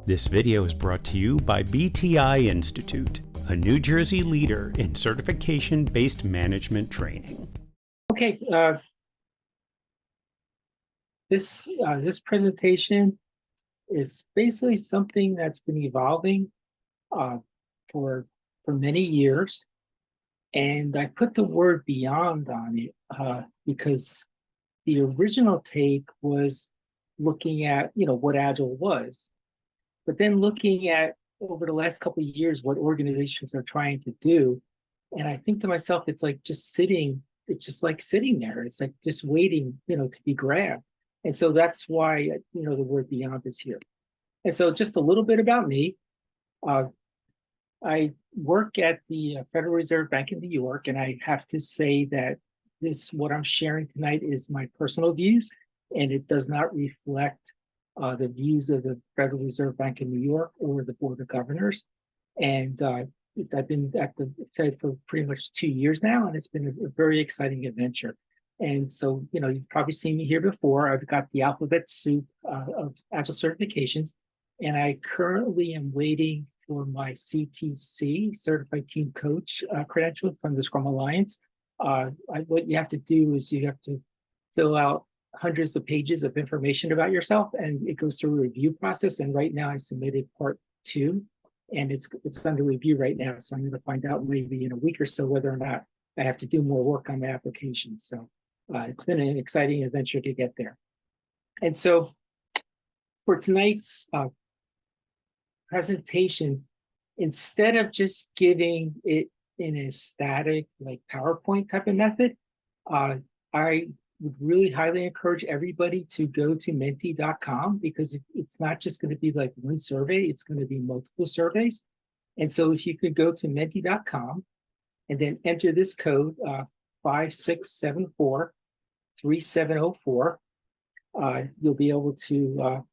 This video is brought to you by BTI Institute, a New Jersey leader in certification-based management training. Okay, this presentation is basically something that's been evolving for many years, and I put the word beyond on it because the original take was looking at what Agile was, but then looking at over the last couple of years what organizations are trying to do, and I think to myself, it's like just sitting. It's just like sitting there. It's like just waiting, to be grabbed. And so that's why, the word beyond is here. And so just a little bit about me. I work at the Federal Reserve Bank in New York, and I have to say that what I'm sharing tonight is my personal views, and it does not reflect the views of the Federal Reserve Bank in New York or the Board of Governors. And I've been at the Fed for pretty much 2 years now, and it's been a very exciting adventure. And so, you've probably seen me here before. I've got the alphabet soup of Agile certifications, and I currently am waiting for my CTC, Certified Team Coach credential from the Scrum Alliance. What you have to do is you have to fill out hundreds of pages of information about yourself, and it goes through a review process. And right now I submitted part 2, and it's under review right now. So I'm going to find out maybe in a week or so whether or not I have to do more work on my application. So it's been an exciting adventure to get there. And so for tonight's presentation, instead of just giving it in a static, like PowerPoint type of method, I would really highly encourage everybody to go to menti.com, because it's not just going to be like one survey, it's going to be multiple surveys. And so if you could go to menti.com and then enter this code 5674-3704, you'll be able to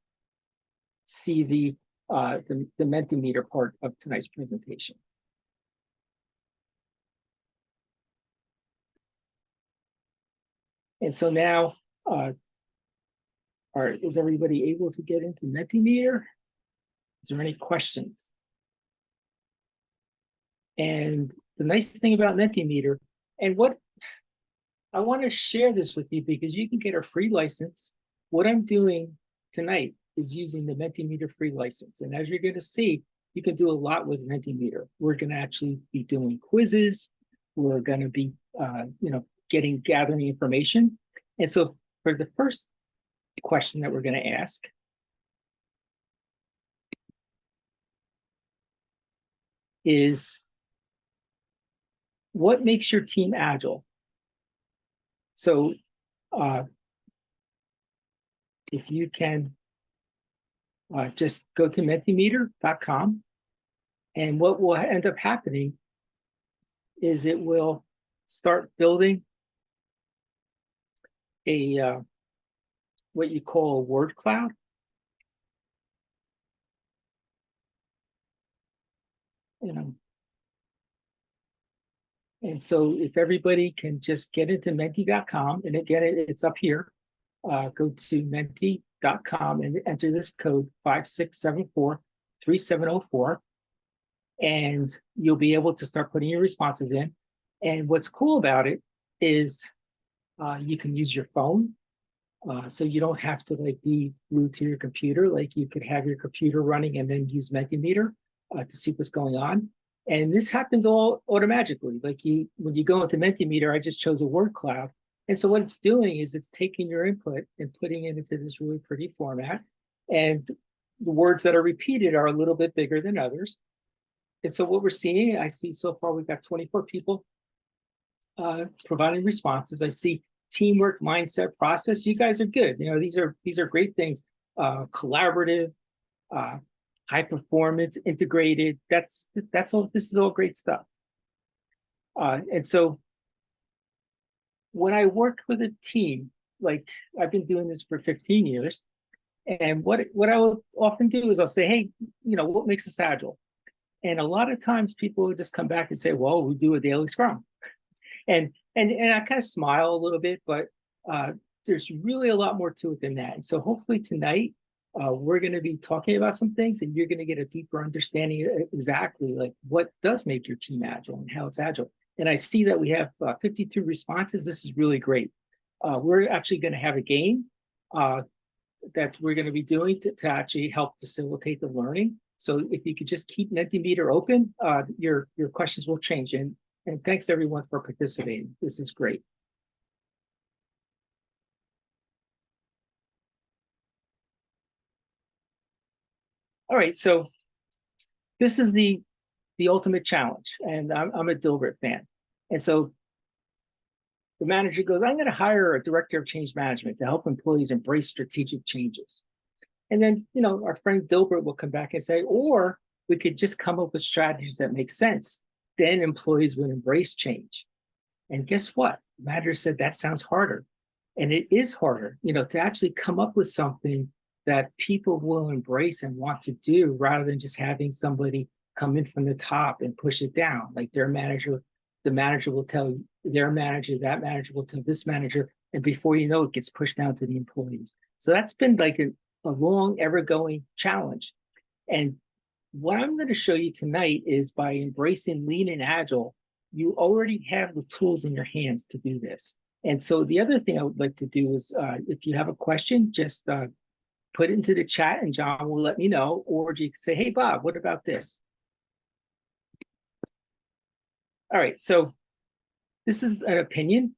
see the Mentimeter part of tonight's presentation. And so now, is everybody able to get into Mentimeter? Is there any questions? And the nice thing about Mentimeter, and what I want to share this with you because you can get a free license. What I'm doing tonight is using the Mentimeter free license. And as you're going to see, you can do a lot with Mentimeter. We're going to actually be doing quizzes. We're going to be, gathering information. And so for the first question that we're going to ask is, what makes your team agile? So if you can just go to mentimeter.com, and what will end up happening is it will start building a what you call a word cloud. And so if everybody can just get into menti.com, and again, it's up here, go to menti.com and enter this code 5674-3704, and you'll be able to start putting your responses in. And what's cool about it is you can use your phone, so you don't have to be glued to your computer. Like, you could have your computer running and then use Mentimeter to see what's going on. And this happens all automatically. When you go into Mentimeter, I just chose a word cloud. And so what it's doing is it's taking your input and putting it into this really pretty format. And the words that are repeated are a little bit bigger than others. And so what we're seeing, I see so far we've got 24 people providing responses. I see teamwork, mindset, process. You guys are good. These are great things. Collaborative, high performance, integrated. That's all. This is all great stuff. And so when I work with a team, like I've been doing this for 15 years, and what I will often do is I'll say, hey, what makes us agile? And a lot of times people will just come back and say, well, we do a daily scrum. And I kind of smile a little bit, but there's really a lot more to it than that. And so hopefully tonight we're going to be talking about some things, and you're going to get a deeper understanding of exactly like what does make your team agile and how it's agile. And I see that we have 52 responses. This is really great. We're actually going to have a game that we're going to be doing to actually help facilitate the learning. So if you could just keep Mentimeter open, your questions will change. And thanks everyone for participating. This is great. All right, so this is the ultimate challenge, and I'm a Dilbert fan. And so the manager goes, I'm going to hire a director of change management to help employees embrace strategic changes. And then, you know, our friend Dilbert will come back and say, or we could just come up with strategies that make sense. Then employees would embrace change. And guess what? The manager said that sounds harder. And it is harder, you know, to actually come up with something that people will embrace and want to do rather than just having somebody come in from the top and push it down. Like their manager, the manager will tell their manager, that manager will tell this manager, and before you know it gets pushed down to the employees. So that's been like a long, ever-going challenge. And what I'm going to show you tonight is by embracing lean and agile, you already have the tools in your hands to do this. And so the other thing I would like to do is, if you have a question, just put it into the chat and John will let me know, or you can say, hey, Bob, what about this? All right, so this is an opinion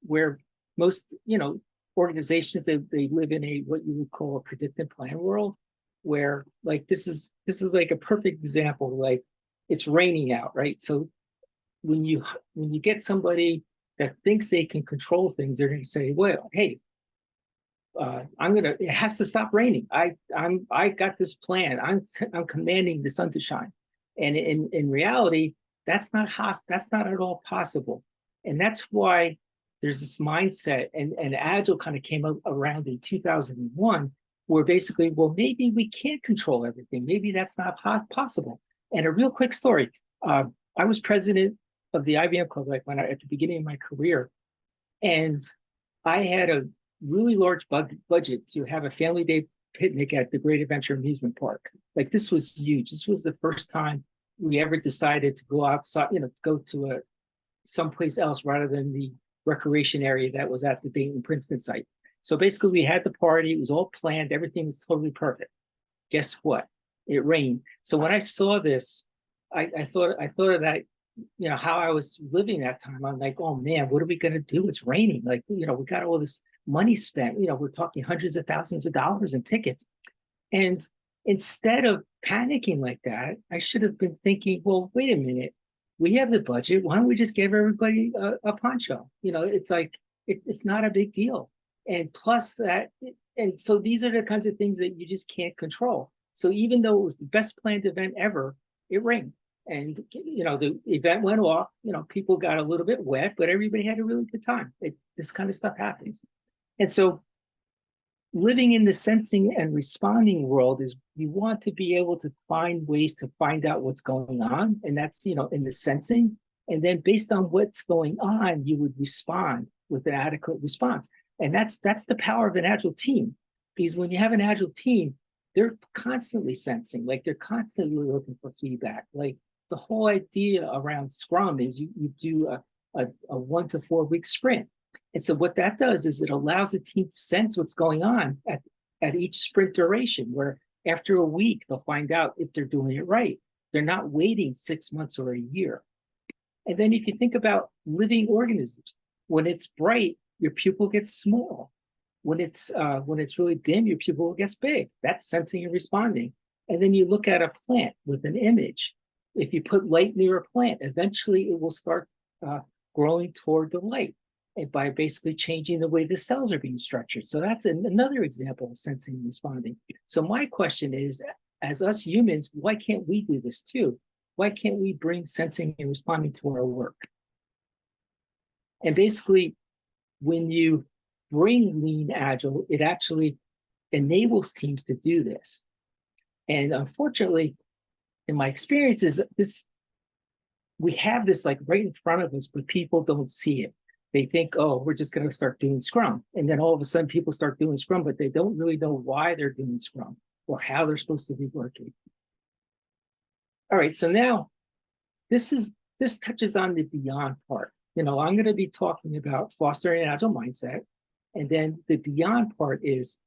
where most, you know, organizations, they live in a what you would call a predict and plan world, where like this is like a perfect example. Like it's raining out, right? So when you get somebody that thinks they can control things, they're going to say, well, hey, it has to stop raining. I got this plan. I'm commanding the sun to shine. And in reality, that's not at all possible. And that's why there's this mindset, and Agile kind of came around in 2001, where basically, well, maybe we can't control everything. Maybe that's not possible. And a real quick story, I was president of the IBM Club like at the beginning of my career, and I had a really large budget to have a family day picnic at the Great Adventure Amusement Park. Like this was huge. This was the first time we ever decided to go outside, you know, go to someplace else rather than the recreation area that was at the Dayton Princeton site. So basically we had the party, it was all planned, everything was totally perfect. Guess what? It rained. So when I saw this, I thought of that, you know, how I was living that time. I'm like, oh man, what are we gonna do? It's raining. Like, you know, we got all this money spent, you know, we're talking hundreds of thousands of dollars in tickets. And instead of panicking like that, I should have been thinking, well, wait a minute, we have the budget. Why don't we just give everybody a poncho? You know, it's like, it's not a big deal. And plus that, and so these are the kinds of things that you just can't control. So even though it was the best planned event ever, it rained. And, you know, the event went off, you know, people got a little bit wet, but everybody had a really good time. This kind of stuff happens. And so living in the sensing and responding world is you want to be able to find ways to find out what's going on. And that's, you know, in the sensing. And then based on what's going on, you would respond with an adequate response. And that's the power of an agile team. Because when you have an agile team, they're constantly sensing, like they're constantly looking for feedback. Like the whole idea around Scrum is you do a 1 to 4 week sprint. And so what that does is it allows the team to sense what's going on at each sprint duration, where after a week, they'll find out if they're doing it right. They're not waiting 6 months or a year. And then if you think about living organisms, when it's bright, your pupil gets small. When it's really dim, your pupil gets big. That's sensing and responding. And then you look at a plant with an image. If you put light near a plant, eventually it will start growing toward the light, and by basically changing the way the cells are being structured. So that's another example of sensing and responding. So my question is, as us humans, why can't we do this too? Why can't we bring sensing and responding to our work? And basically, when you bring lean agile, it actually enables teams to do this. And unfortunately, in my experience, we have this like right in front of us, but people don't see it. they think, oh, we're just going to start doing Scrum. And then all of a sudden people start doing Scrum, but they don't really know why they're doing Scrum or how they're supposed to be working. All right, so now this touches on the beyond part. I'm going to be talking about fostering an agile mindset. And then the beyond part is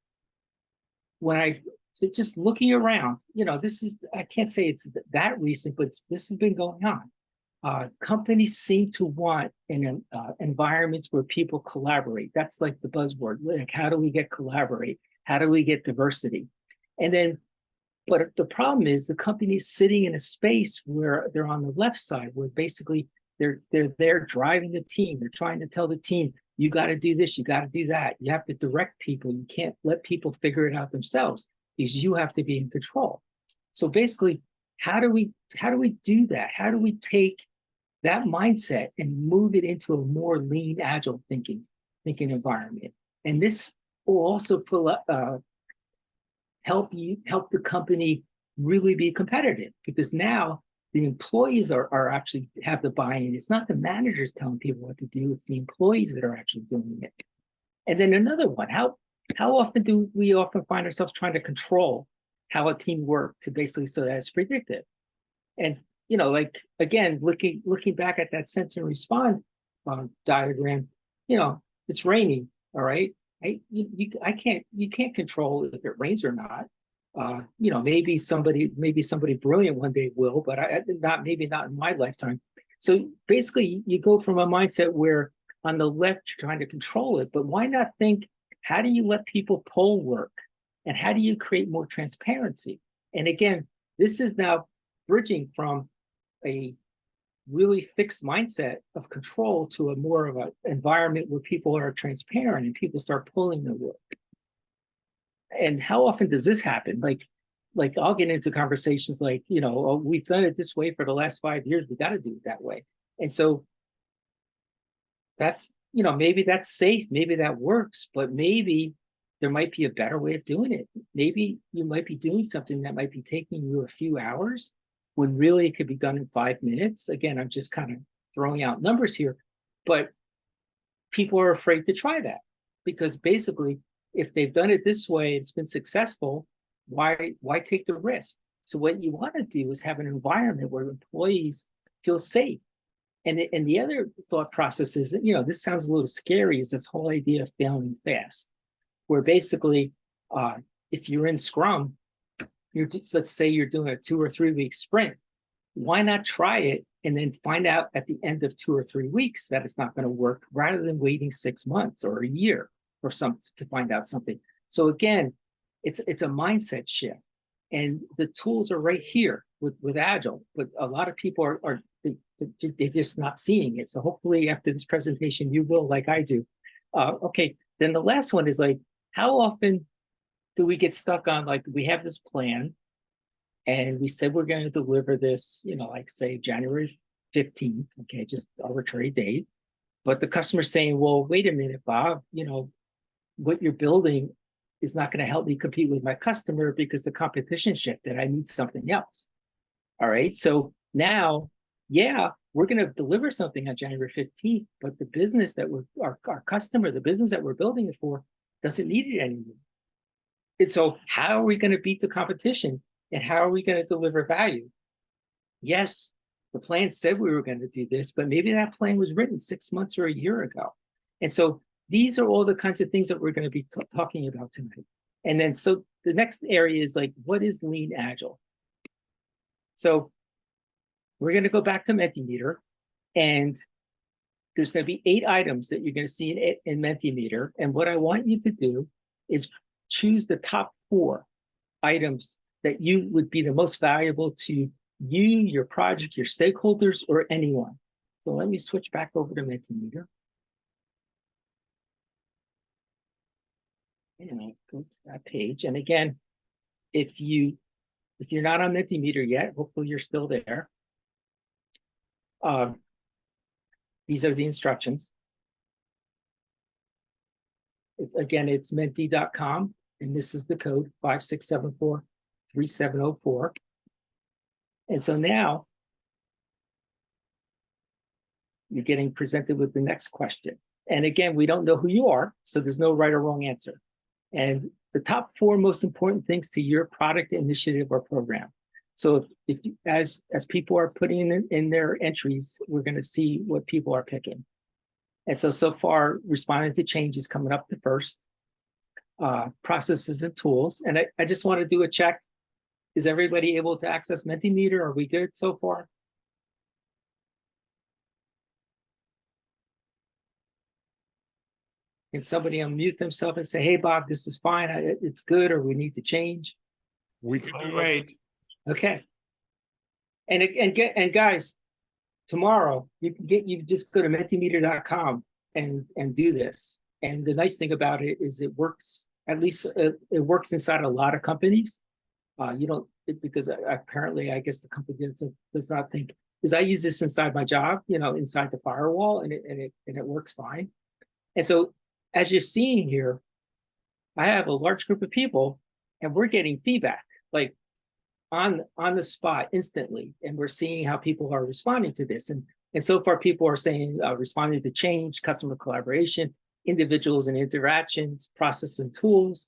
so just looking around, I can't say it's that recent, but this has been going on. Companies seem to want environments where people collaborate. That's like the buzzword. Like, how do we get collaborate? How do we get diversity? But the problem is the company's sitting in a space where they're on the left side, where basically they're there driving the team. They're trying to tell the team, you got to do this, you got to do that. You have to direct people. You can't let people figure it out themselves because you have to be in control. So basically, how do we do that? How do we take that mindset and move it into a more lean, agile thinking environment? And this will also help the company really be competitive, because now the employees are actually have the buy-in. It's not the managers telling people what to do, it's the employees that are actually doing it. And then another one, how often do we find ourselves trying to control how a team works to basically so that it's predictive? And like, again, looking back at that sense and respond diagram, it's raining, all right? You can't control if it rains or not. Maybe somebody brilliant one day will, but maybe not in my lifetime. So basically, you go from a mindset where on the left you're trying to control it, but why not think, how do you let people poll work, and how do you create more transparency? And again, this is now bridging from a really fixed mindset of control to a more of an environment where people are transparent and people start pulling their work. And how often does this happen? Like I'll get into conversations like, oh, we've done it this way for the last 5 years, we got to do it that way. And so that's, maybe that's safe, maybe that works, but maybe there might be a better way of doing it. Maybe you might be doing something that might be taking you a few hours when really it could be done in 5 minutes. Again, I'm just kind of throwing out numbers here, but people are afraid to try that because basically, if they've done it this way, it's been successful, why take the risk? So what you want to do is have an environment where employees feel safe. And the other thought process is that, this sounds a little scary, is this whole idea of failing fast, where basically, if you're in Scrum, let's say you're doing a 2 or 3 week sprint, why not try it and then find out at the end of 2 or 3 weeks that it's not going to work, rather than waiting 6 months or a year or something to find out something. So again, it's a mindset shift, and the tools are right here with Agile, but a lot of people are they're just not seeing it. So hopefully after this presentation, you will, like I do. Okay, then the last one is like, how often do we get stuck on, like, we have this plan and we said we're going to deliver this, like say January 15th, okay, just arbitrary date. But the customer's saying, well, wait a minute, Bob, what you're building is not going to help me compete with my customer because the competition shifted. I need something else. All right. So now, yeah, we're going to deliver something on January 15th, but the business that our customer, the business that we're building it for, doesn't need it anymore. And so how are we going to beat the competition, and how are we going to deliver value? Yes, the plan said we were going to do this, but maybe that plan was written 6 months or a year ago. And so these are all the kinds of things that we're going to be talking about tonight. And then, so the next area is like, what is lean agile? So we're going to go back to Mentimeter, and there's going to be 8 items that you're going to see in Mentimeter. And what I want you to do is choose the top 4 items that you would be the most valuable to you, your project, your stakeholders, or anyone. So let me switch back over to Mentimeter. And I'll go to that page. And again, if you're not on Mentimeter yet, hopefully you're still there. These are the instructions. Again, it's menti.com, and this is the code 56743704. And so now you're getting presented with the next question. And again, we don't know who you are, so there's no right or wrong answer. And the top 4 most important things to your product, initiative, or program. So if as people are putting in their entries, we're going to see what people are picking. And so far, responding to change is coming up the first. Processes and tools. And I just want to do a check. Is everybody able to access Mentimeter? Are we good so far? Can somebody unmute themselves and say, hey, Bob, this is fine, it's good, or we need to change? We can do right. Okay. And guys, tomorrow you just go to mentimeter.com and do this. And the nice thing about it is it works, at least it works inside a lot of companies. You don't, because apparently I guess the company does not think, because I use this inside my job, inside the firewall, and it works fine. And so as you're seeing here, I have a large group of people and we're getting feedback like on the spot instantly. And we're seeing how people are responding to this. And so far people are saying responding to change, customer collaboration, individuals and interactions, process and tools.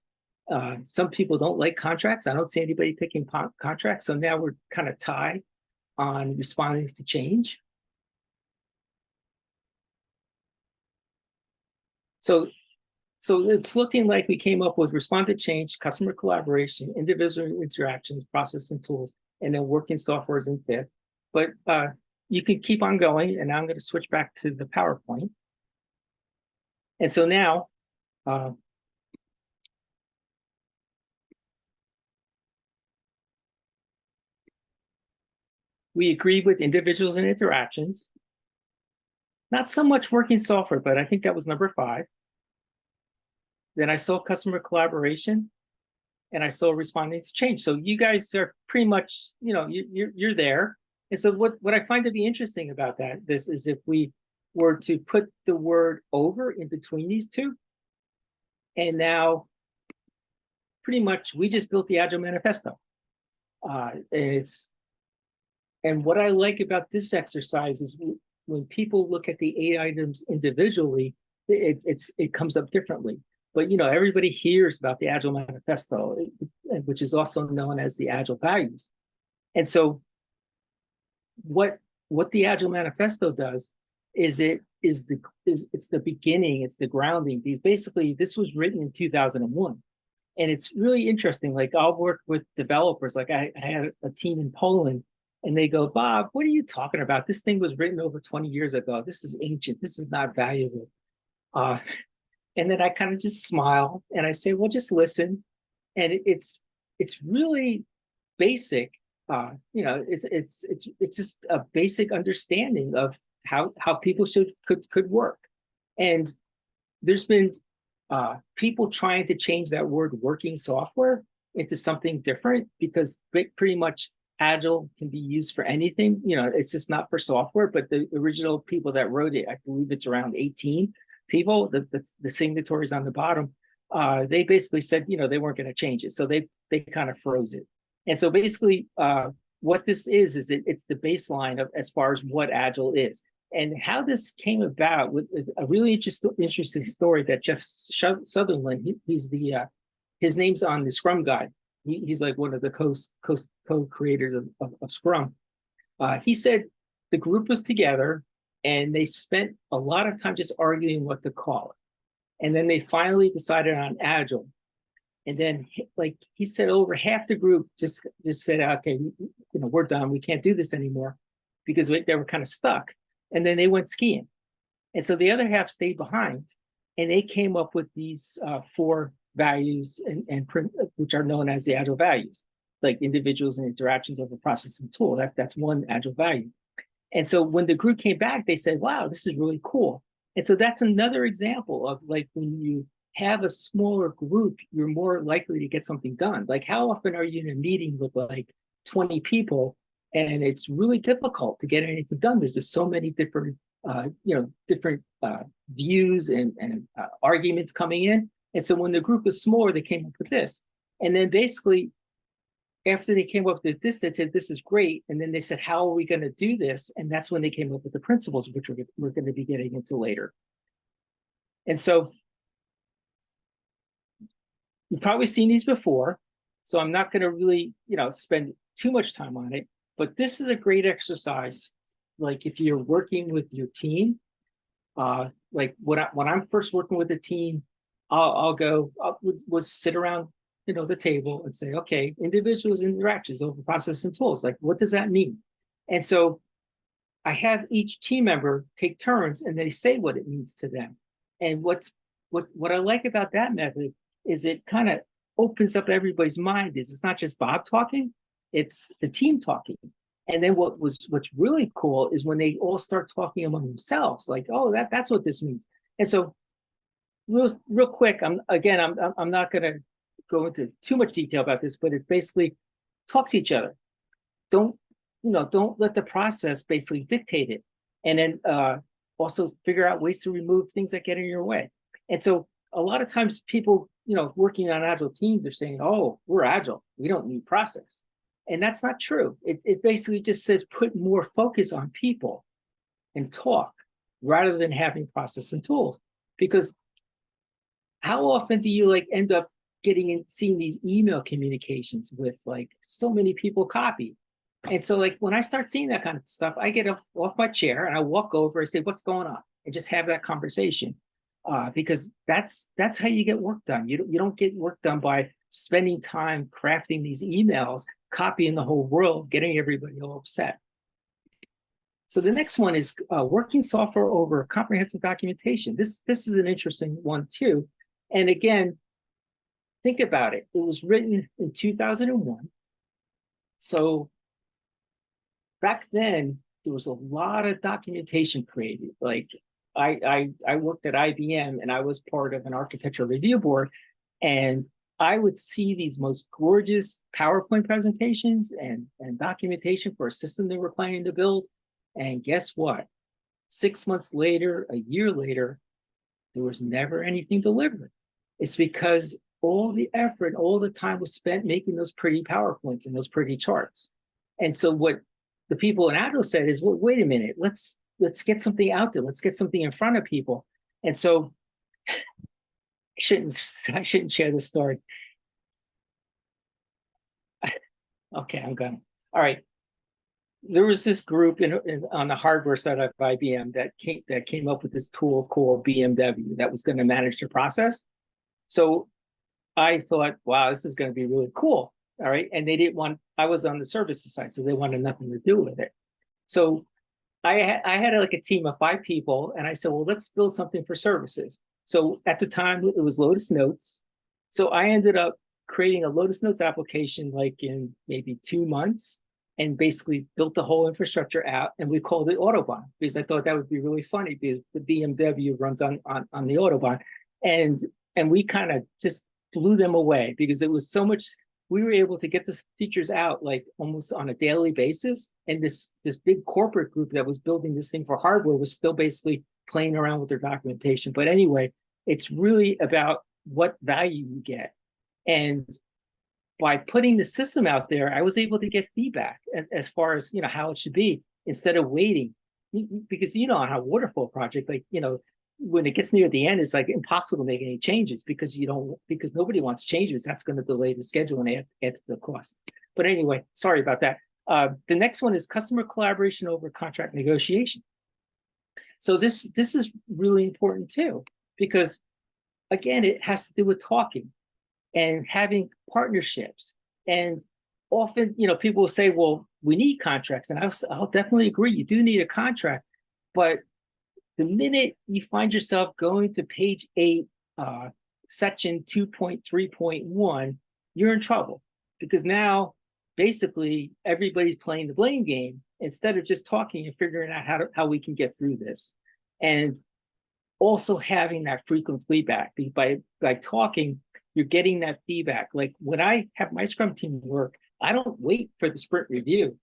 Some people don't like contracts. I don't see anybody picking contracts. So now we're kind of tied on responding to change. So it's looking like we came up with respond to change, customer collaboration, individual interactions, process and tools, and then working softwares in fifth. But you can keep on going, and now I'm going to switch back to the PowerPoint. And so now, we agreed with individuals and interactions. Not so much working software, but I think that was number 5. Then I saw customer collaboration, and I saw responding to change. So you guys are pretty much, you're there. And so what I find to be interesting about this is if we were to put the word over in between these two, and now pretty much we just built the Agile Manifesto. And what I like about this exercise is when people look at the 8 items individually, it comes up differently. But everybody hears about the Agile Manifesto, which is also known as the Agile Values. And so what the Agile Manifesto does is it's the beginning, it's the grounding. Basically, this was written in 2001. And it's really interesting. Like I'll work with developers. Like I had a team in Poland, and they go, Bob, what are you talking about? This thing was written over 20 years ago. This is ancient. This is not valuable. And then I kind of just smile and I say, well, just listen. And it's really basic. It's just a basic understanding of how people could work. And there's been people trying to change that word working software into something different, because pretty much Agile can be used for anything. It's just not for software. But the original people that wrote it, I believe it's around 18 people, the signatories on the bottom, they basically said, they weren't going to change it. So they kind of froze it. And so basically what this is it's the baseline of as far as what Agile is. And how this came about with a really interesting story that Jeff Sutherland, his name's on the Scrum Guide. He's like one of the co-creators of Scrum. He said the group was together and they spent a lot of time just arguing what to call it. And then they finally decided on Agile. And then, like he said, over half the group just said, okay, we're done. We can't do this anymore, because they were kind of stuck. And then they went skiing. And so the other half stayed behind, and they came up with these 4 values which are known as the Agile values, like individuals and interactions over process and tool. That's one Agile value. And so when the group came back, they said, wow, this is really cool. And so that's another example of like when you have a smaller group, you're more likely to get something done. Like how often are you in a meeting with like 20 people and it's really difficult to get anything done? There's just so many different, views and arguments coming in. And so when the group was smaller, they came up with this. And then basically, after they came up with this, they said, this is great. And then they said, how are we going to do this? And that's when they came up with the principles, which we're going to be getting into later. And so you've probably seen these before, so I'm not going to really, spend too much time on it. But this is a great exercise. Like if you're working with your team, like when I'm first working with a team, we'll sit around, the table and say, okay, individuals interactions over process and tools. Like, what does that mean? And so I have each team member take turns and they say what it means to them. And what I like about that method is it kind of opens up everybody's mind. It's not just Bob talking, it's the team talking. And then what's really cool is when they all start talking among themselves, like, oh, that's what this means. And so real quick, I'm not going to go into too much detail about this, but it's basically talk to each other. Don't let the process basically dictate it. And then also figure out ways to remove things that get in your way. And so a lot of times people, working on Agile teams are saying, oh, we're Agile, we don't need process. And that's not true. It basically just says put more focus on people and talk rather than having process and tools. Because how often do you end up seeing these email communications with so many people copied? And so when I start seeing that kind of stuff, I get off my chair and I walk over and say, what's going on? And just have that conversation. Because that's how you get work done. You don't get work done by spending time crafting these emails, copying the whole world, getting everybody all upset. So the next one is working software over comprehensive documentation. This is an interesting one too. And again, think about it. It was written in 2001. So back then, there was a lot of documentation created. Like I worked at IBM and I was part of an architectural review board, and I would see these most gorgeous PowerPoint presentations and documentation for a system they were planning to build. And guess what? 6 months later, a year later, there was never anything delivered. It's because all the effort, all the time was spent making those pretty PowerPoints and those pretty charts. And so what the people in Agile said is, well, wait a minute, let's get something out there. Let's get something in front of people. And so I shouldn't share this story. Okay, I'm gonna. All right. There was this group on the hardware side of IBM that came up with this tool called BMW that was going to manage the process. So I thought, wow, this is going to be really cool. All right. And I was on the services side, so they wanted nothing to do with it. So I had a team of 5 people, and I said, well, let's build something for services. So at the time, it was Lotus Notes. So I ended up creating a Lotus Notes application in maybe 2 months, and basically built the whole infrastructure out, and we called it Autobahn because I thought that would be really funny because the BMW runs on the Autobahn, and we kind of just blew them away because it was so much. We were able to get the features out almost on a daily basis, and this big corporate group that was building this thing for hardware was still basically playing around with their documentation. But anyway, it's really about what value you get, and by putting the system out there, I was able to get feedback as far as how it should be instead of waiting, because on a waterfall project, when it gets near the end, it's impossible to make any changes because nobody wants changes. That's going to delay the schedule and add to the cost. But anyway, sorry about that. The next one is customer collaboration over contract negotiation. So this is really important too, because again, it has to do with talking and having partnerships. And often, people will say, well, we need contracts. And I'll definitely agree, you do need a contract. But the minute you find yourself going to page 8, section 2.3.1, you're in trouble. Because now, basically, everybody's playing the blame game instead of just talking and figuring out how we can get through this. And also having that frequent feedback. By talking, you're getting that feedback. Like when I have my Scrum team work, I don't wait for the sprint review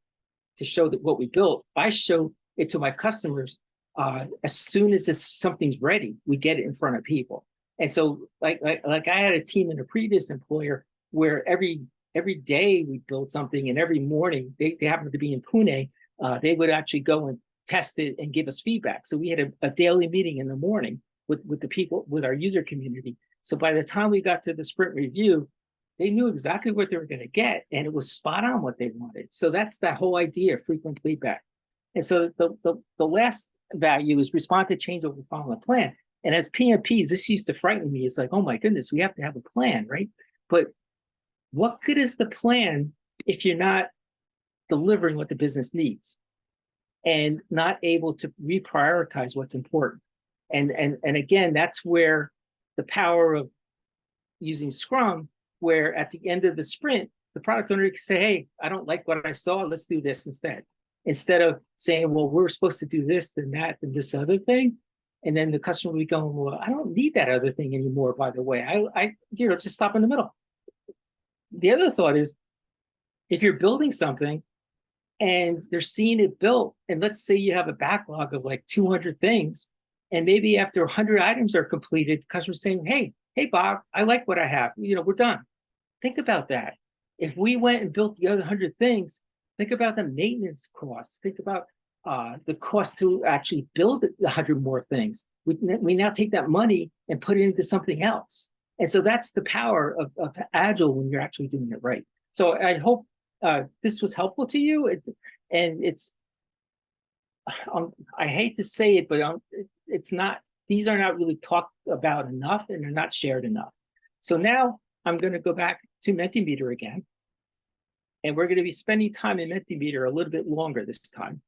to show that what we built. I show it to my customers as soon as something's ready. We get it in front of people. And so, like I had a team in a previous employer where every day we built something, and every morning they happened to be in Pune. They would actually go and test it and give us feedback. So we had a daily meeting in the morning, with the people, with our user community. So by the time we got to the sprint review, they knew exactly what they were going to get, and it was spot on what they wanted. So that's that whole idea of frequent feedback. And so the last value is respond to change over following a plan. And as PMPs, this used to frighten me. It's like, oh my goodness, we have to have a plan, right? But what good is the plan if you're not delivering what the business needs and not able to reprioritize what's important? And again, that's where the power of using Scrum, where at the end of the sprint, the product owner can say, hey, I don't like what I saw, let's do this instead of saying, well, we're supposed to do this, then that, then this other thing. And then the customer will be going, well, I don't need that other thing anymore, by the way. I just stop in the middle. The other thought is, if you're building something and they're seeing it built, and let's say you have a backlog of like 200 things, and maybe after 100 items are completed, the customer's saying, hey, Bob, I like what I have. We're done. Think about that. If we went and built the other 100 things, think about the maintenance costs. Think about the cost to actually build 100 more things. We now take that money and put it into something else. And so that's the power of Agile when you're actually doing it right. So I hope this was helpful to you. And it's, I hate to say it, but it's not, these are not really talked about enough, and they're not shared enough. So now I'm going to go back to Mentimeter again. And we're going to be spending time in Mentimeter a little bit longer this time.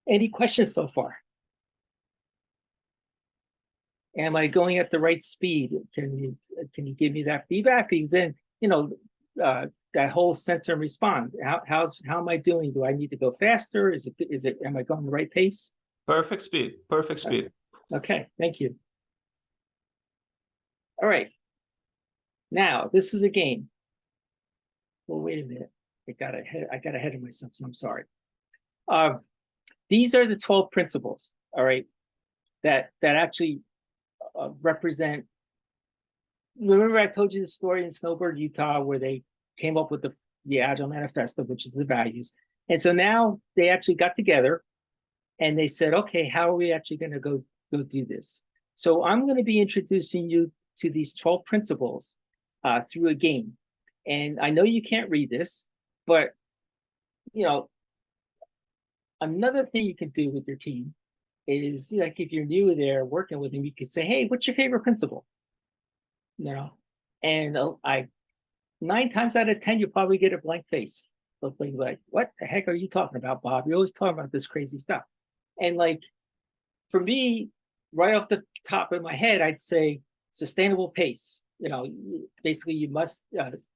Any questions so far? Am I going at the right speed? Can you give me that feedback? Because then, that whole sense and respond. How am I doing? Do I need to go faster? Am I going the right pace? Perfect speed. Perfect speed. Okay, thank you. All right. Now, this is a game. Well, wait a minute. I got ahead of myself, so I'm sorry. These are the 12 principles, all right, that actually represent. Remember I told you the story in Snowbird, Utah, where they came up with the Agile Manifesto, which is the values. And so now they actually got together and they said, okay, how are we actually going to go do this? So I'm going to be introducing you to these 12 principles through a game. And I know you can't read this, but another thing you can do with your team is, like, if you're new there working with them, you could say, hey, what's your favorite principle? And 9 times out of 10, you'll probably get a blank face. They'll be like, what the heck are you talking about, Bob? You're always talking about this crazy stuff. And like, for me, right off the top of my head, I'd say sustainable pace. Basically you must,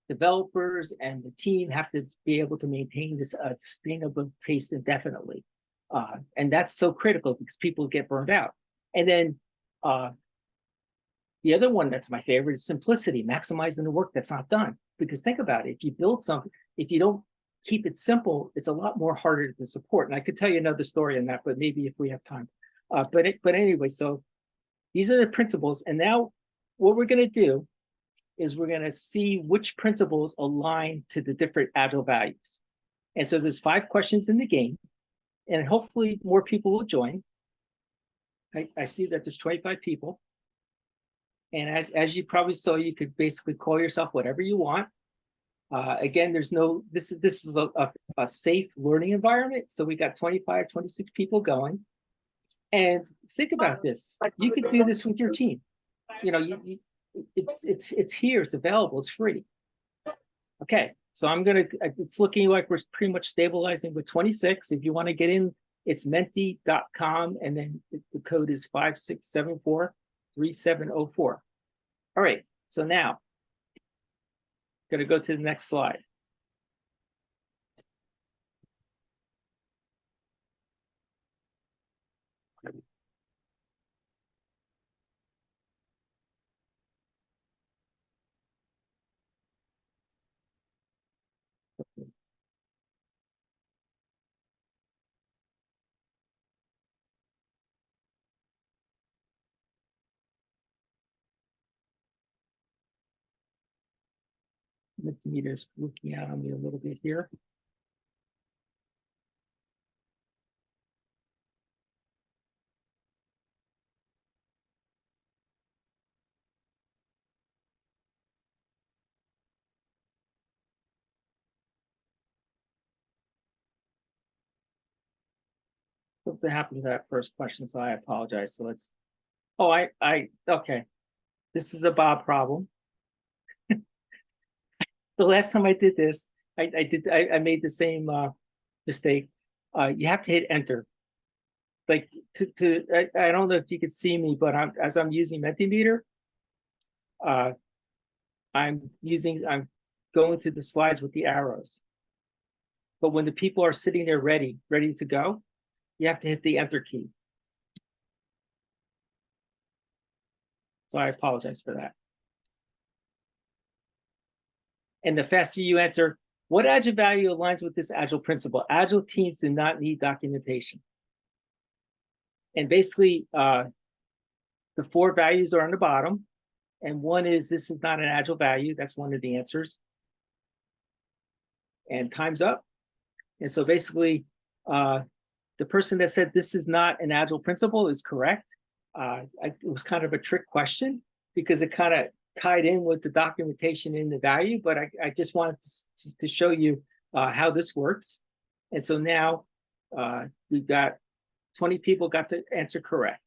developers and the team have to be able to maintain this sustainable pace indefinitely. And that's so critical because people get burned out. And then the other one that's my favorite is simplicity, maximizing the work that's not done. Because think about it, if you build something, if you don't keep it simple, it's a lot more harder to support. And I could tell you another story on that, but maybe if we have time. But anyway, so these are the principles. And now what we're going to do is we're going to see which principles align to the different Agile values. And so there's 5 questions in the game, and hopefully more people will join. I see that there's 25 people. And as you probably saw, you could basically call yourself whatever you want. Again, this is a safe learning environment. So we got 25, 26 people going. And think about this. You could do this with your team. It's here, it's available, it's free. Okay, so it's looking like we're pretty much stabilizing with 26. If you want to get in, it's menti.com, and then the code is 56743704. All right, so now going to go to the next slide. Mentimeter's looking out on me a little bit here. Something happened to that first question, so I apologize. So let's, okay. This is a Bob problem. The last time I did this, I made the same mistake. You have to hit enter. Like I don't know if you could see me, but as I'm using Mentimeter, I'm going to the slides with the arrows. But when the people are sitting there ready to go, you have to hit the enter key. So I apologize for that. And the faster you enter, what Agile value aligns with this Agile principle? Agile teams do not need documentation. And basically, the 4 values are on the bottom. And one is, this is not an Agile value. That's one of the answers. And time's up. And so basically, the person that said this is not an Agile principle is correct. It was kind of a trick question because it kind of tied in with the documentation in the value, but I just wanted to show you how this works. And so now we've got 20 people got the answer correct.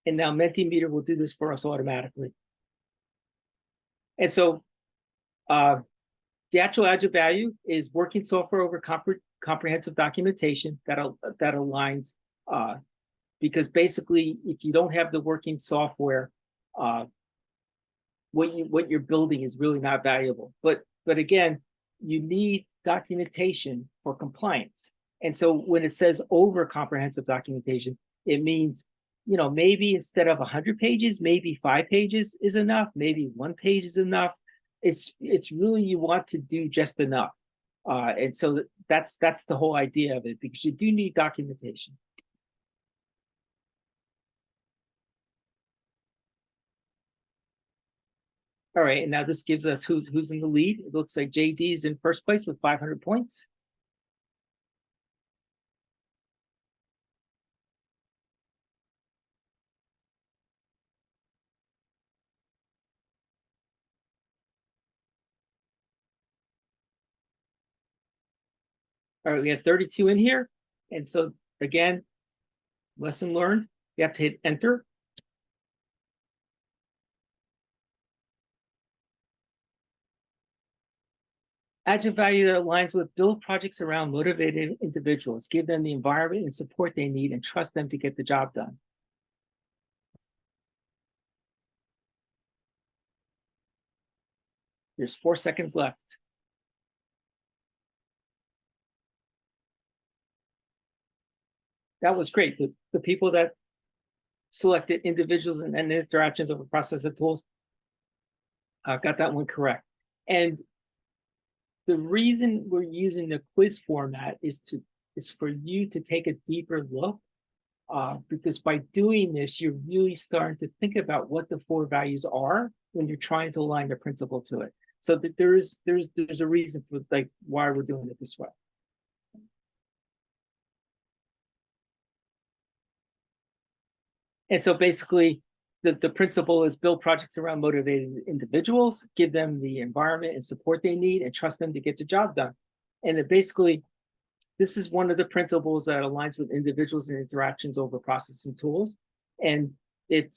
And now Mentimeter will do this for us automatically. And so the actual Agile value is working software over comprehensive documentation that aligns, because basically, if you don't have the working software, what you're building is really not valuable. But again, you need documentation for compliance. And so when it says over comprehensive documentation, it means, you know, maybe instead of 100 pages, maybe 5 pages is enough, maybe 1 page is enough. It's really, you want to do just enough. And so that's the whole idea of it, because you do need documentation. All right, and now this gives us who's in the lead. It looks like JD's in first place with 500 points. All right, we have 32 in here. And so again, lesson learned, you have to hit enter. Agile value that aligns with build projects around motivated individuals, give them the environment and support they need, and trust them to get the job done. There's 4 seconds left. That was great. The people that selected individuals and interactions over process and tools got that one correct. And the reason we're using the quiz format is for you to take a deeper look, because by doing this, you're really starting to think about what the 4 values are when you're trying to align the principle to it. So that there's a reason for like why we're doing it this way. And so basically, the principle is build projects around motivated individuals, give them the environment and support they need, and trust them to get the job done. And it basically, this is one of the principles that aligns with individuals and interactions over processing tools. And it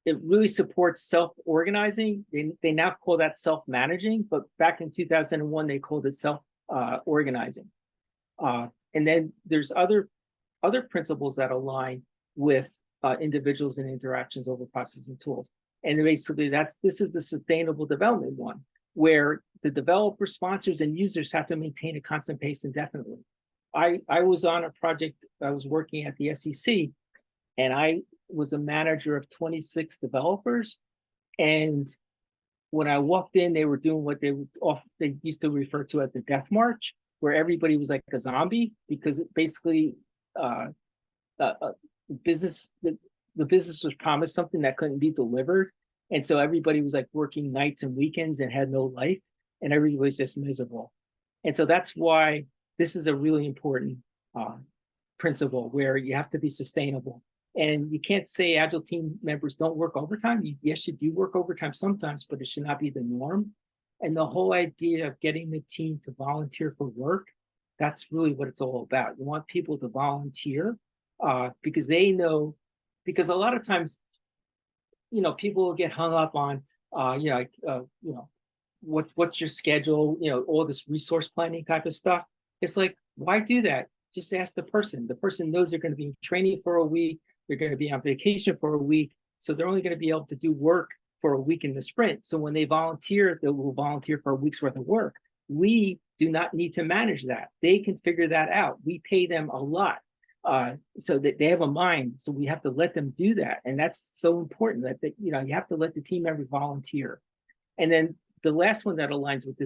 really supports self-organizing. They now call that self-managing, but back in 2001, they called it self-organizing. And then there's other principles that align with individuals and interactions over processing tools. And basically this is the sustainable development one, where the developer, sponsors, and users have to maintain a constant pace indefinitely. I was on a project, I was working at the SEC, and I was a manager of 26 developers. And when I walked in, they were doing what they used to refer to as the death march, where everybody was like a zombie, because it basically the business was promised something that couldn't be delivered. And so everybody was like working nights and weekends and had no life, and everybody was just miserable. And so that's why this is a really important principle, where you have to be sustainable. And you can't say Agile team members don't work overtime. Yes, you do work overtime sometimes, but it should not be the norm. And the whole idea of getting the team to volunteer for work That's really what it's all about. You want people to volunteer because they know, because a lot of times, people will get hung up on, what's your schedule, all this resource planning type of stuff. It's like, why do that? Just ask the person. The person knows they're going to be in training for a week. They're going to be on vacation for a week. So they're only going to be able to do work for a week in the sprint. So when they volunteer, they will volunteer for a week's worth of work. We do not need to manage that. They can figure that out. We pay them a lot. So that they have a mind. So we have to let them do that. And that's so important that, you have to let the team member volunteer. And then the last one that aligns with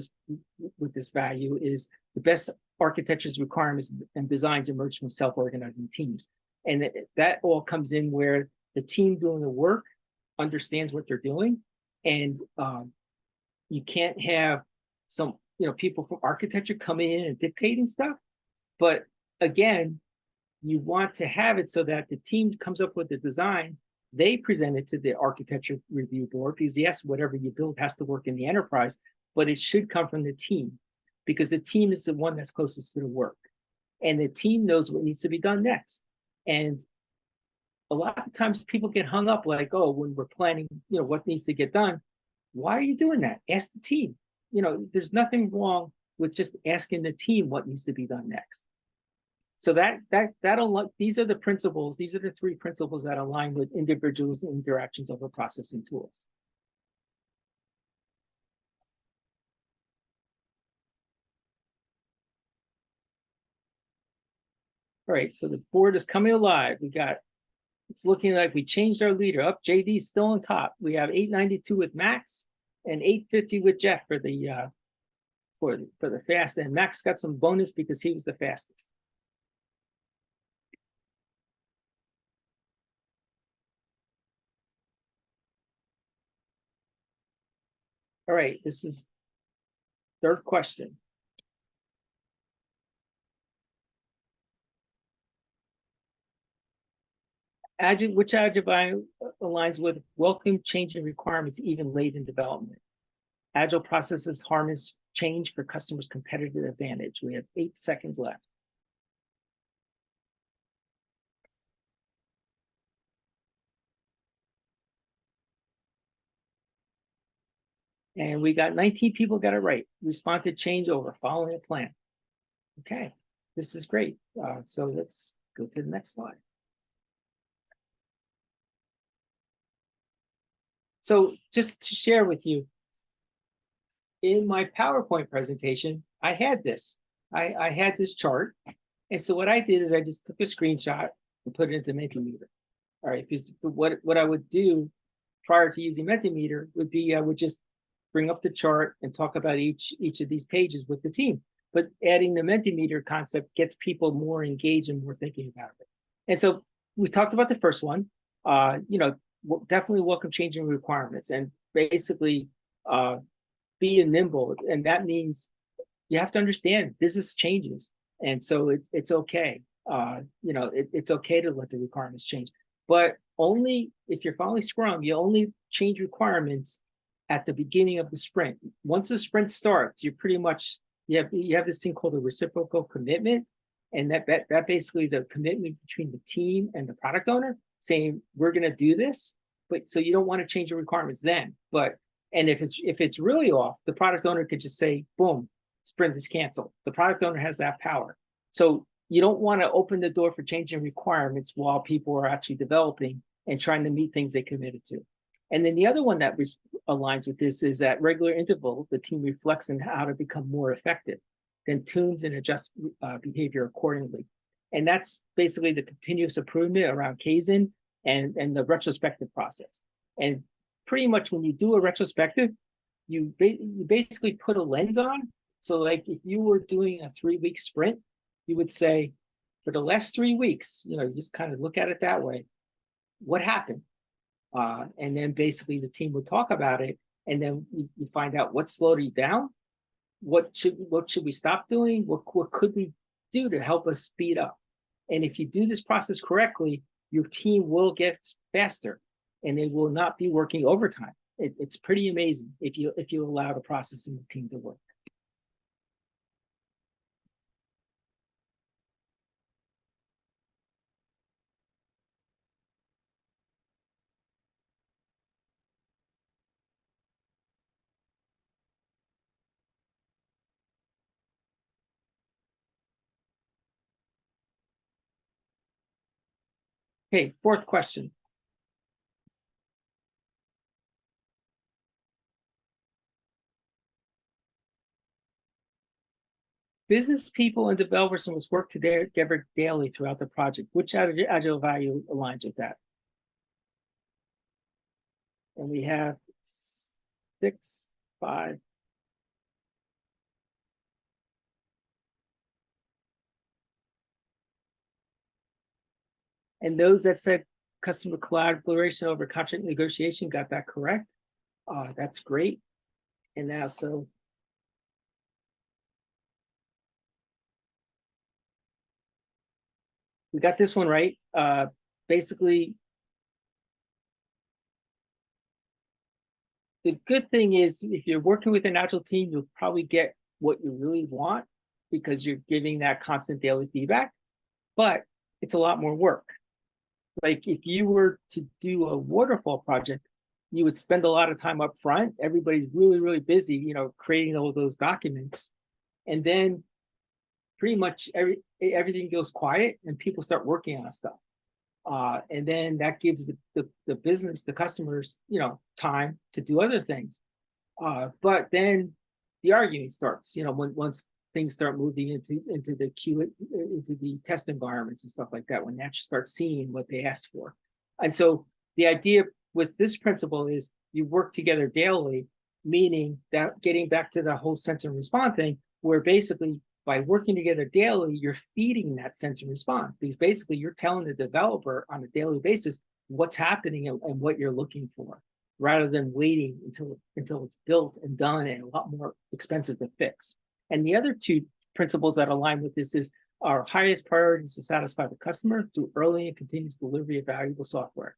this value is the best architecture's requirements and designs emerge from self-organizing teams. And that all comes in where the team doing the work understands what they're doing. And you can't have some, people from architecture coming in and dictating stuff. But again, you want to have it so that the team comes up with the design, they present it to the architecture review board, because yes, whatever you build has to work in the enterprise, but it should come from the team, because the team is the one that's closest to the work. And the team knows what needs to be done next. And a lot of times people get hung up like, oh, when we're planning, what needs to get done, why are you doing that? Ask the team. There's nothing wrong with just asking the team what needs to be done next. So these are the principles. These are the three principles that align with individuals' interactions over processing tools. All right, so the board is coming alive. It's looking like we changed our leader up. JD's still on top. We have 892 with Max and 850 with Jeff for the fast. And Max got some bonus because he was the fastest. All right, this is third question. Which Agile aligns with welcome changing requirements even late in development? Agile processes harness change for customers' competitive advantage. We have 8 seconds left. And we got 19 people got it right. Respond to changeover following a plan. Okay, this is great. So let's go to the next slide. So just to share with you, in my PowerPoint presentation, I had this. I had this chart. And so what I did is I just took a screenshot and put it into Mentimeter. All right, because what I would do prior to using Mentimeter would be I would just bring up the chart and talk about each of these pages with the team. But adding the Mentimeter concept gets people more engaged and more thinking about it. And so we talked about the first one, definitely welcome changing requirements and basically be nimble. And that means you have to understand business changes. And so it's okay. It's okay to let the requirements change, but only if you're following Scrum, you only change requirements at the beginning of the sprint. Once the sprint starts, you're pretty much, you have this thing called a reciprocal commitment. And that basically is a commitment between the team and the product owner saying, we're going to do this. But so you don't want to change the requirements then. And if it's really off, the product owner could just say, boom, sprint is canceled. The product owner has that power. So you don't want to open the door for changing requirements while people are actually developing and trying to meet things they committed to. And then the other one that aligns with this is at regular interval, the team reflects on how to become more effective, then tunes and adjusts behavior accordingly. And that's basically the continuous improvement around Kaizen and the retrospective process. And pretty much when you do a retrospective, you basically put a lens on. So like if you were doing a 3-week sprint, you would say, for the last 3 weeks, you just kind of look at it that way. What happened? And then basically the team would talk about it, and then you find out what slowed you down, what should we stop doing, what could we do to help us speed up. And if you do this process correctly, your team will get faster, and they will not be working overtime. It's pretty amazing if you allow the process in the team to work. Okay, fourth question. Business people and developers must work together daily throughout the project. Which agile value aligns with that? And we have 6, 5. And those that said customer collaboration over contract negotiation got that correct. That's great. And now, so we got this one right. Basically, the good thing is if you're working with an agile team, you'll probably get what you really want because you're giving that constant daily feedback, but it's a lot more work. Like if you were to do a waterfall project, you would spend a lot of time up front. Everybody's really, really busy, you know, creating all those documents. And then pretty much everything goes quiet and people start working on stuff. And then that gives the business, the customers, you know, time to do other things. But then the arguing starts, you know, once things start moving into the test environments and stuff like that, when they actually start seeing what they asked for. And so the idea with this principle is you work together daily, meaning that getting back to the whole sense and respond thing, where basically by working together daily, you're feeding that sense and respond, because basically you're telling the developer on a daily basis what's happening and what you're looking for, rather than waiting until it's built and done and a lot more expensive to fix. And the other two principles that align with this is our highest priority is to satisfy the customer through early and continuous delivery of valuable software.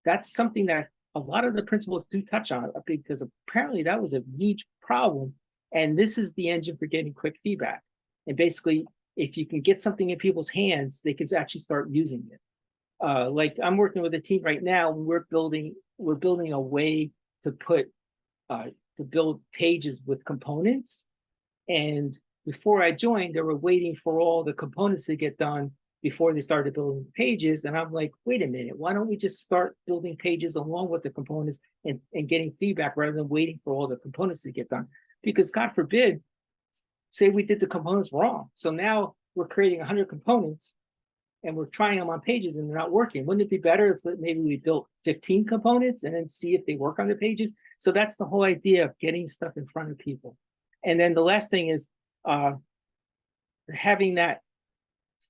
That's something that a lot of the principles do touch on, because apparently that was a huge problem. And this is the engine for getting quick feedback. And basically, if you can get something in people's hands, they can actually start using it. Like I'm working with a team right now. We're building a way to build pages with components. And before I joined, they were waiting for all the components to get done before they started building pages. And I'm like, wait a minute, why don't we just start building pages along with the components and getting feedback rather than waiting for all the components to get done? Because God forbid, say we did the components wrong. So now we're creating 100 components and we're trying them on pages and they're not working. Wouldn't it be better if maybe we built 15 components and then see if they work on the pages? So that's the whole idea of getting stuff in front of people. And then the last thing is having that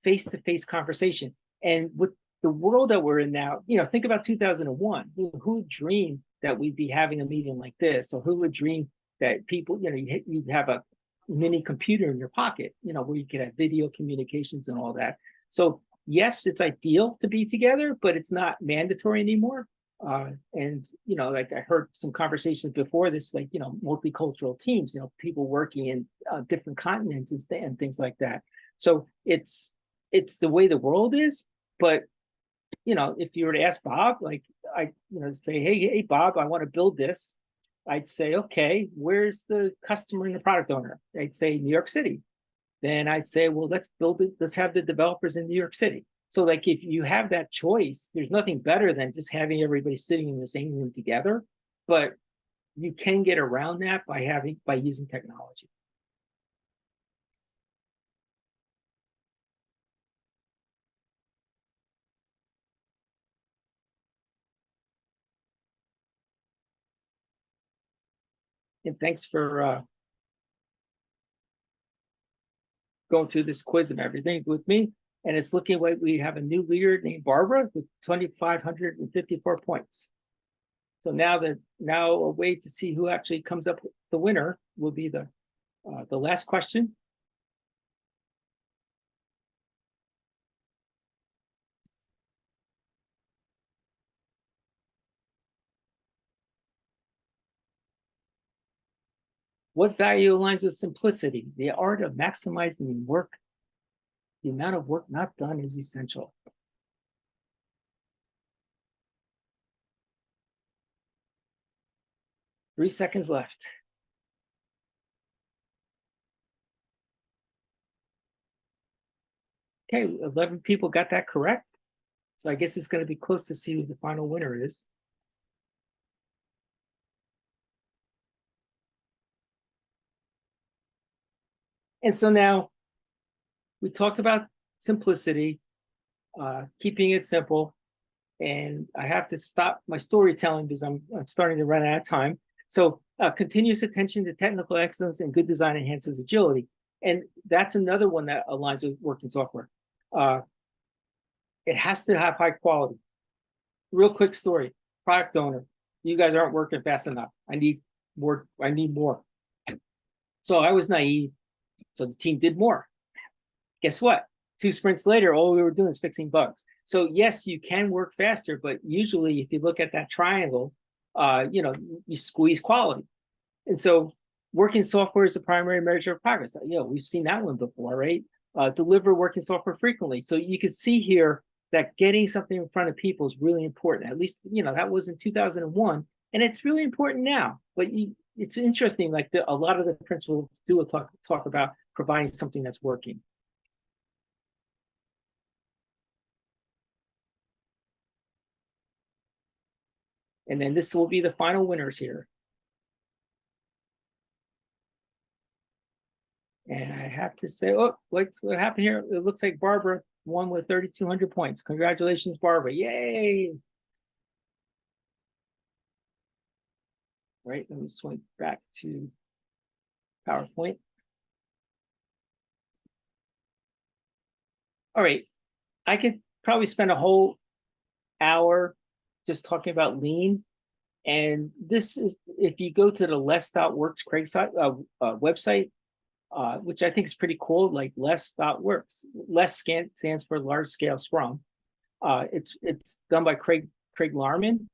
face-to-face conversation. And with the world that we're in now, you know, think about 2001. Who would dream that we'd be having a meeting like this? Or who would dream that people, you know, you'd have a mini computer in your pocket, you know, where you could have video communications and all that. So yes, it's ideal to be together, but it's not mandatory anymore. And, you know, like I heard some conversations before this, like, you know, multicultural teams, you know, people working in different continents and things like that. So it's the way the world is. But, you know, if you were to ask Bob, like say, hey, Bob, I want to build this. I'd say, okay, where's the customer and the product owner? I'd say New York City. Then I'd say, well, let's build it. Let's have the developers in New York City. So like if you have that choice, there's nothing better than just having everybody sitting in the same room together. But you can get around that by using technology. And thanks for going through this quiz and everything with me. And it's looking like we have a new leader named Barbara with 2,554 points. So now a way to see who actually comes up with the winner will be the last question. What value aligns with simplicity? The art of maximizing work. The amount of work not done is essential. Three seconds left. Okay, 11 people got that correct. So I guess it's going to be close to see who the final winner is. And so now we talked about simplicity, keeping it simple. And I have to stop my storytelling because I'm starting to run out of time. So continuous attention to technical excellence and good design enhances agility. And that's another one that aligns with working software. It has to have high quality. Real quick story, product owner, you guys aren't working fast enough. I need more. So I was naive. So the team did more. Guess what? 2 sprints later, all we were doing is fixing bugs. So yes, you can work faster, but usually if you look at that triangle, you squeeze quality. And so working software is the primary measure of progress. We've seen that one before, right? Deliver working software frequently. So you can see here that getting something in front of people is really important. At least, that was in 2001, and it's really important now. But it's interesting, like a lot of the principles do talk about providing something that's working. And then this will be the final winners here. And I have to say, what happened here? It looks like Barbara won with 3,200 points. Congratulations, Barbara. Yay. Right, let me swing back to PowerPoint. All right, I could probably spend a whole hour just talking about lean. And this is, if you go to the less.works Craig's website, which I think is pretty cool, like less.works. Less stands for large scale Scrum. It's done by Craig Larman.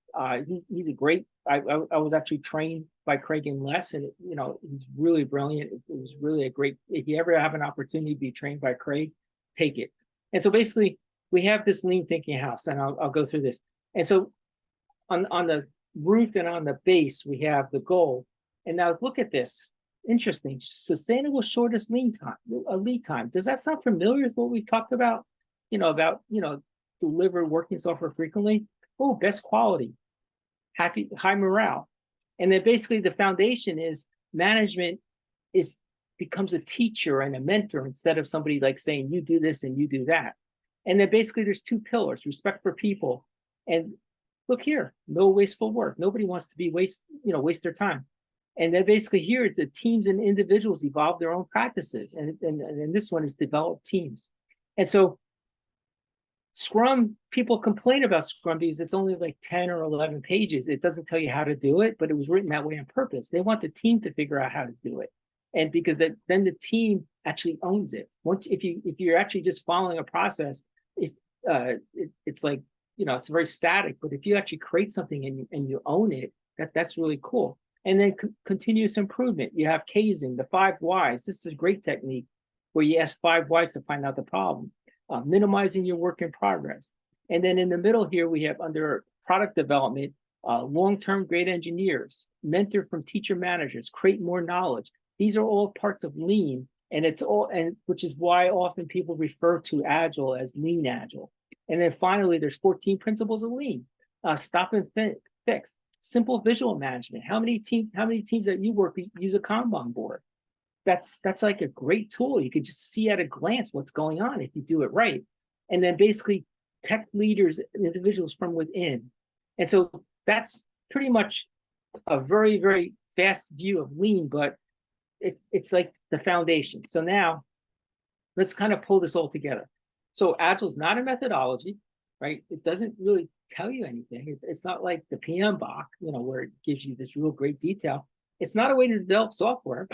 He's a great, I was actually trained by Craig in Less, and he's really brilliant. It was really a great, if you ever have an opportunity to be trained by Craig, take it. And so basically we have this lean thinking house, and I'll go through this. And so on the roof and on the base, we have the goal. And now look at this. Interesting. Sustainable shortest lead time. Does that sound familiar with what we've talked about? Deliver working software frequently. Oh, best quality, high morale. And then basically the foundation is management becomes a teacher and a mentor instead of somebody like saying, you do this and you do that. And then basically there's 2 pillars: respect for people. And look here, no wasteful work. Nobody wants to waste their time. And then basically here, the teams and individuals evolve their own practices. And this one is develop teams. And so Scrum, people complain about Scrum because it's only like 10 or 11 pages. It doesn't tell you how to do it, but it was written that way on purpose. They want the team to figure out how to do it. And because then the team actually owns it. If you're actually just following a process, it's like, it's very static. But if you actually create something and you own it, that's really cool. And then continuous improvement. You have Kaizen, the 5 whys. This is a great technique where you ask 5 whys to find out the problem. Minimizing your work in progress. And then in the middle here, we have under product development, long-term great engineers, mentor from teacher managers, create more knowledge. These are all parts of lean, and which is why often people refer to Agile as lean Agile. And then finally, there's 14 principles of lean. Stop and fix. Simple visual management. How many teams that you work with use a Kanban board? That's like a great tool. You can just see at a glance what's going on if you do it right. And then basically tech leaders, individuals from within. And so that's pretty much a very, very fast view of lean, but it's like the foundation. So now let's kind of pull this all together. So Agile is not a methodology, right? It doesn't really tell you anything. It's not like the PMBOK, where it gives you this real great detail. It's not a way to develop software.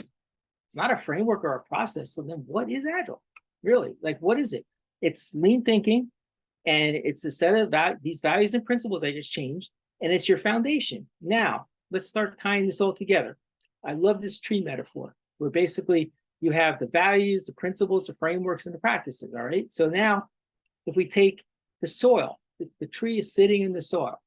It's not a framework or a process. So then what is Agile? Really? Like, what is it? It's lean thinking, and it's a set of these values and principles I just changed, and it's your foundation. Now, let's start tying this all together. I love this tree metaphor, where basically you have the values, the principles, the frameworks, and the practices, all right? So now, if we take the soil, the tree is sitting in the soil.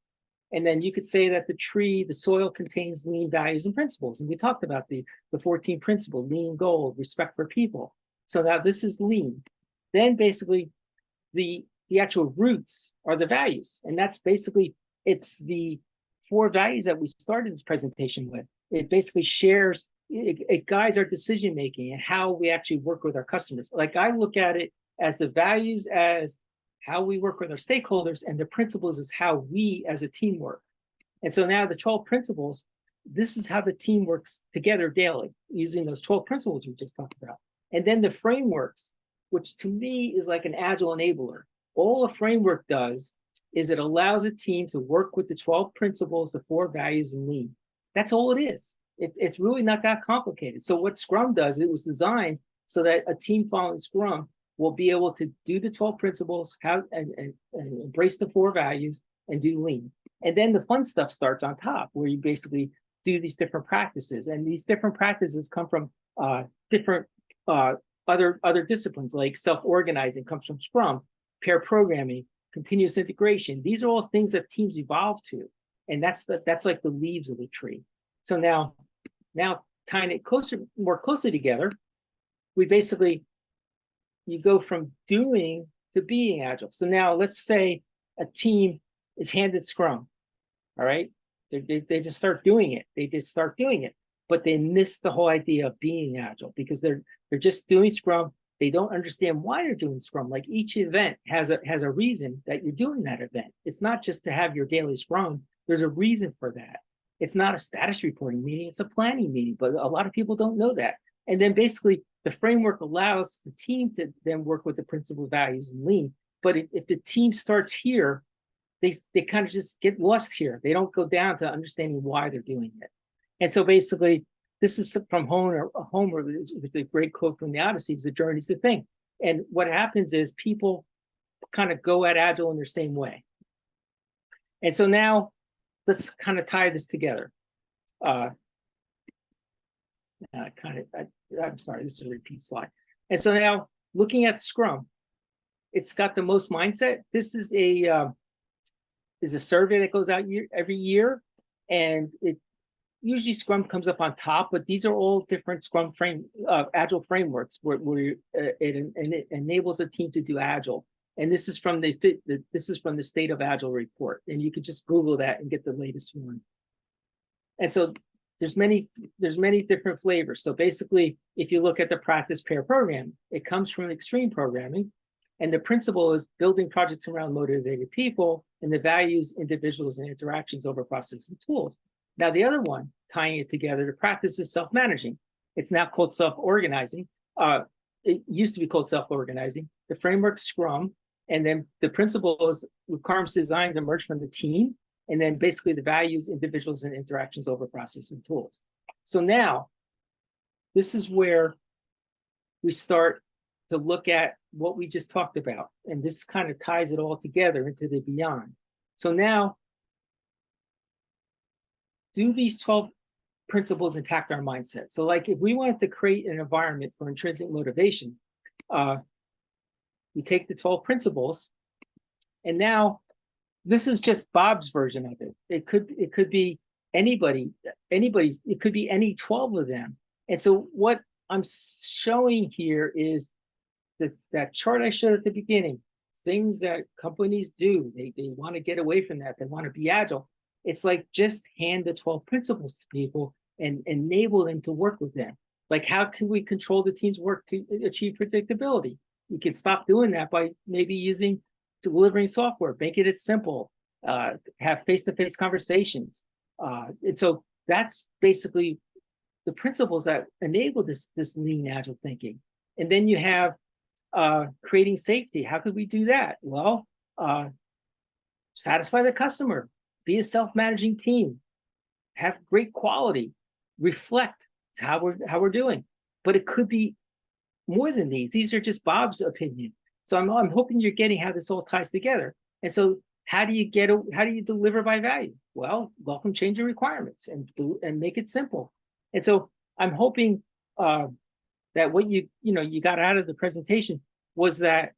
And then you could say that the soil contains lean values and principles. And we talked about the 14 principles: lean gold, respect for people. So now this is lean. Then basically the the actual roots are the values. And that's basically, it's the 4 values that we started this presentation with. It basically shares, it guides our decision-making and how we actually work with our customers. Like I look at it as the values as how we work with our stakeholders, and the principles is how we as a team work. And so now the 12 principles, this is how the team works together daily using those 12 principles we just talked about. And then the frameworks, which to me is like an agile enabler. All a framework does is it allows a team to work with the 12 principles, the 4 values, and lean. That's all it is. It's really not that complicated. So what Scrum does, it was designed so that a team following Scrum will be able to do the 12 principles, and embrace the 4 values, and do lean. And then the fun stuff starts on top, where you basically do these different practices. And these different practices come from different other disciplines, like self-organizing comes from Scrum, pair programming, continuous integration. These are all things that teams evolve to. And that's like the leaves of the tree. So now tying it more closely together, we basically, you go from doing to being agile. So now let's say a team is handed Scrum, all right? They just start doing it. They just start doing it, but they miss the whole idea of being agile because they're just doing Scrum. They don't understand why they're doing Scrum. Like each event has a reason that you're doing that event. It's not just to have your daily Scrum. There's a reason for that. It's not a status reporting meeting. It's a planning meeting, but a lot of people don't know that. And then basically the framework allows the team to then work with the principal values and lean. But if the team starts here, they kind of just get lost here. They don't go down to understanding why they're doing it. And so basically, this is from Homer with a great quote from the Odyssey, is the journey's the thing. And what happens is people kind of go at Agile in their same way. And so now let's kind of tie this together. I'm sorry, this is a repeat slide. And so now looking at Scrum, it's got the most mindset. This is a survey that goes out every year, and it usually Scrum comes up on top, but these are all different Scrum Agile frameworks where it enables a team to do Agile. And this is from the State of Agile report, and you could just Google that and get the latest one. And so there's many different flavors. So basically, if you look at the practice pair program, it comes from extreme programming, and the principle is building projects around motivated people, and the values individuals and interactions over processes and tools. Now the other one, tying it together, the practice is self-managing. It's now called self-organizing. It used to be called self-organizing. The framework Scrum, and then the principles, requirements, designs emerge from the team, and then basically the values, individuals, and interactions over processes and tools. So now, this is where we start to look at what we just talked about, and this kind of ties it all together into the beyond. So now, do these 12 principles impact our mindset? So like if we wanted to create an environment for intrinsic motivation, we take the 12 principles, and now this is just Bob's version of it. It could be anybody's, it could be any 12 of them. And so what I'm showing here is that chart I showed at the beginning, things that companies do, they want to get away from that. They want to be agile. It's like just hand the 12 principles to people and enable them to work with them. Like how can we control the team's work to achieve predictability? You can stop doing that by maybe delivering software, making it simple, have face-to-face conversations. And so that's basically the principles that enable this lean agile thinking. And then you have creating safety. How could we do that? Well, satisfy the customer, be a self-managing team, have great quality, reflect how we're doing. But it could be more than these. These are just Bob's opinion. So I'm hoping you're getting how this all ties together. And so how do you deliver by value? Well, welcome change in requirements and make it simple. And so I'm hoping that what you got out of the presentation was that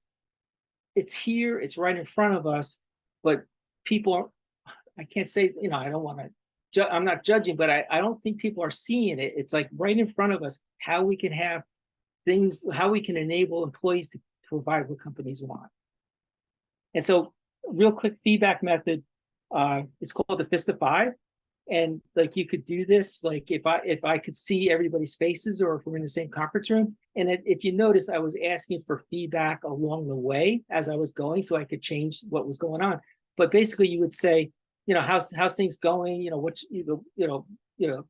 it's here, it's right in front of us, but people, I can't say, I don't want to, I'm not judging, but I don't think people are seeing it. It's like right in front of us, how we can have things, how we can enable employees to provide what companies want. And so real quick feedback method, it's called the fist of five. And like you could do this, like if I could see everybody's faces or if we're in the same conference room. And if you notice, I was asking for feedback along the way as I was going so I could change what was going on. But basically you would say, how's things going?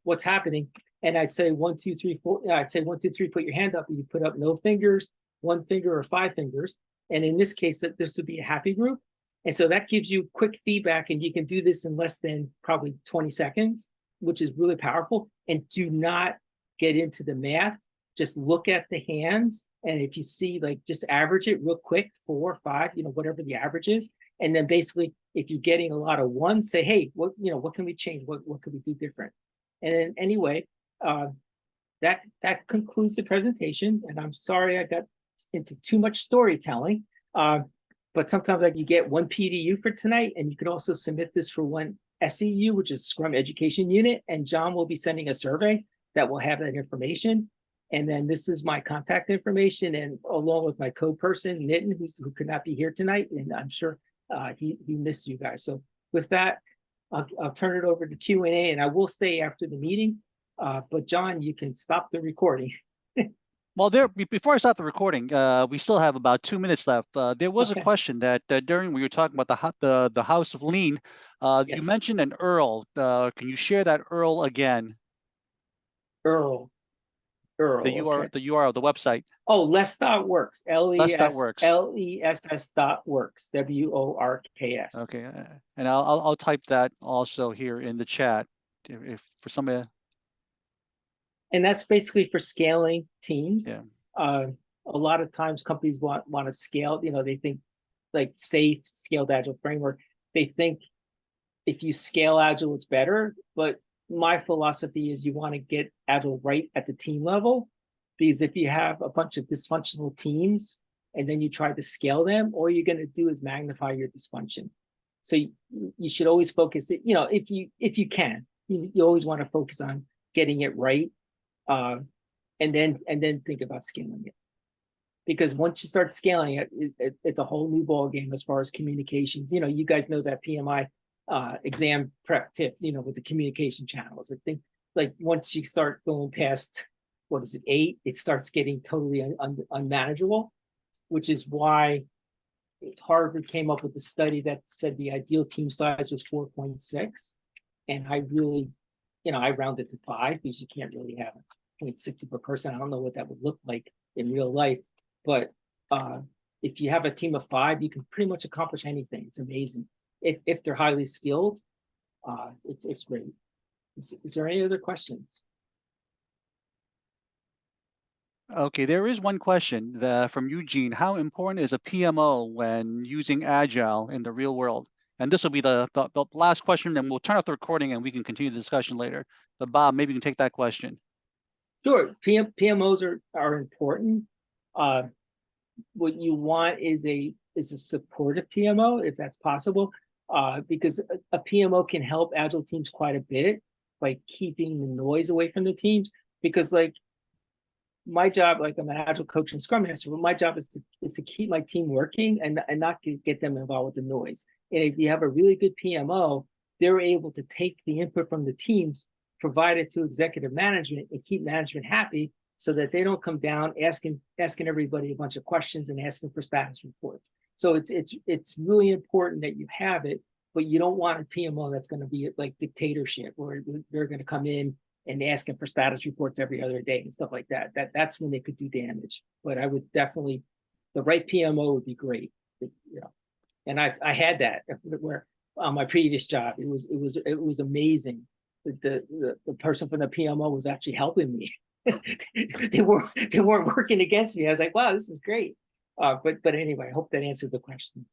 What's happening? And I'd say 1, 2, 3, 4. I'd say 1, 2, 3, put your hand up, and you put up no fingers, 1 finger, or 5 fingers. And in this case, that this would be a happy group. And so that gives you quick feedback, and you can do this in less than probably 20 seconds, which is really powerful. And do not get into the math. Just look at the hands. And if you see, like, just average it real quick, 4 or 5, whatever the average is. And then basically, if you're getting a lot of ones, say, hey, what can we change? What can we do different? And then anyway, that concludes the presentation. And I'm sorry I got into too much storytelling. But sometimes you get 1 PDU for tonight, and you could also submit this for 1 SEU, which is Scrum Education Unit. And John will be sending a survey that will have that information. And then this is my contact information, and along with my co-person, Nitin, who could not be here tonight. And I'm sure he missed you guys. So with that, I'll turn it over to Q&A, and I will stay after the meeting. But John, you can stop the recording. Well, before I stop the recording, we still have about 2 minutes left. There was a question that during we were talking about the House of Lean, Yes. you mentioned an URL. Can you share that URL again? URL. The URL, the website. Oh, less.works. Less.works. LESS.works. WORKS. Okay, and I'll type that also here in the chat if for somebody. And that's basically for scaling teams. Yeah. A lot of times companies want to scale, they think like safe, scaled Agile framework. They think if you scale Agile, it's better. But my philosophy is you want to get Agile right at the team level, because if you have a bunch of dysfunctional teams and then you try to scale them, all you're going to do is magnify your dysfunction. So you should always focus it, if you can, you always want to focus on getting it right. And then think about scaling it, because once you start scaling it, it's a whole new ball game as far as communications. You guys know that PMI exam prep tip, with the communication channels. I think like once you start going past, 8, it starts getting totally unmanageable, which is why Harvard came up with a study that said the ideal team size was 4.6. And I really, I rounded to 5, because you can't really have 0.6 per person. I don't know what that would look like in real life, but if you have a team of 5, you can pretty much accomplish anything. It's amazing. If they're highly skilled, it's great. Is there any other questions? Okay, there is one question from Eugene. How important is a PMO when using Agile in the real world? And this will be the last question, and we'll turn off the recording and we can continue the discussion later. But Bob, maybe you can take that question. Sure, PMOs are important. What you want is a supportive PMO, if that's possible, because a PMO can help Agile teams quite a bit by keeping the noise away from the teams. Because like my job, like I'm an Agile coach and Scrum Master, but my job is to keep my team working and not get them involved with the noise. And if you have a really good PMO, they're able to take the input from the teams, provide it to executive management, and keep management happy, so that they don't come down asking everybody a bunch of questions and asking for status reports. So it's really important that you have it, but you don't want a PMO that's going to be like dictatorship, where they're going to come in and asking for status reports every other day and stuff like that. That's when they could do damage. But I would definitely, the right PMO would be great, And I had that where on my previous job, it was amazing. The person from the PMO was actually helping me. they weren't working against me. I was like, wow, this is great. But anyway, I hope that answered the question.